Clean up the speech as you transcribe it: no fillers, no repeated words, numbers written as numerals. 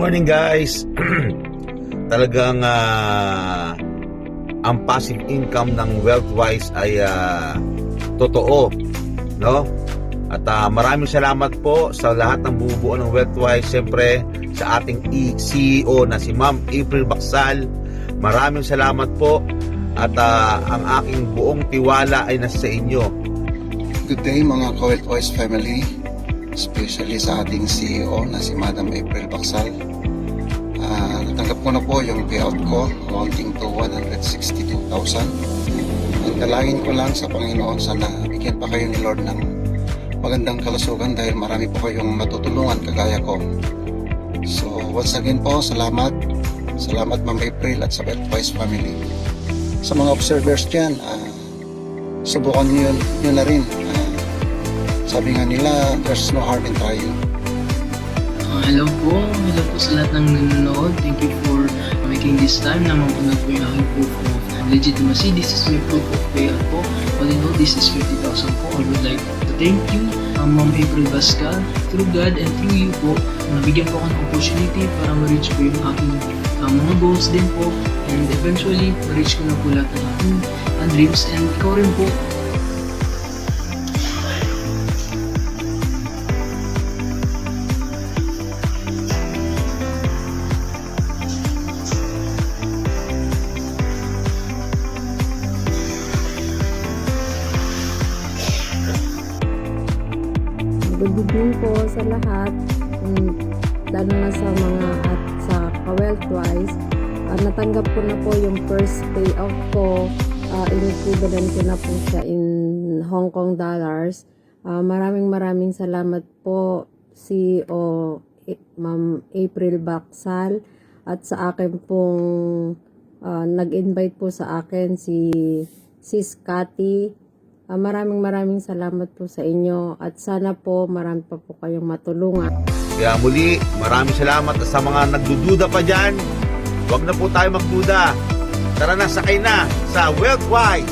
morning guys. Talagang ang passive income ng Wealthwise ay totoo, no? At maraming salamat po sa lahat ng bumubuo ng Wealthwise. Siyempre sa ating CEO na si Ma'am April Bacsal. Maraming salamat po. At ang aking buong tiwala ay nasa inyo. Good day mga ka-Wealthwise family, especially sa ating CEO na si Madam April Bacsal. Natanggap ko na po yung payout ko, amounting to 162,000. Ang dalangin ko lang sa Panginoon, sana bigyan pa kayo ni Lord ng magandang kalusugan dahil marami po kayong matutulungan kagaya ko. So once again po, salamat Ma'am April at sa Wealthwise family. Sa mga observers dyan, subukan nyo na rin. Sabi nga nila, there's no harm in trying. Hello po sa lahat ng nanonood. Thank you for making this time na mapanood po yung aking proof of legitimacy. This is my proof of payout po. All in all, this is 50,000 po. I would like to thank you, Ma'am April Bacsal. Through God and through you po, nabigyan po ako ng opportunity para ma-reach po yung aking mga goals din po. And eventually, ma-reach ko na po lahat ng aking dreams. And ikaw rin po, good evening po sa lahat, lalo na sa mga at sa ka-Wealthwise. Natanggap ko na po yung first payout ko, in-equivalent ko na po siya in Hong Kong dollars. Maraming salamat po CEO Ma'am April Bacsal at sa akin pong nag-invite po sa akin si Sis Cathy. Maraming salamat po sa inyo at sana po marami pa po kayong matulungan. Kaya muli, maraming salamat. At sa mga nagdududa pa dyan, huwag na po tayo magduda. Tara na, sakay na sa Wealthwise.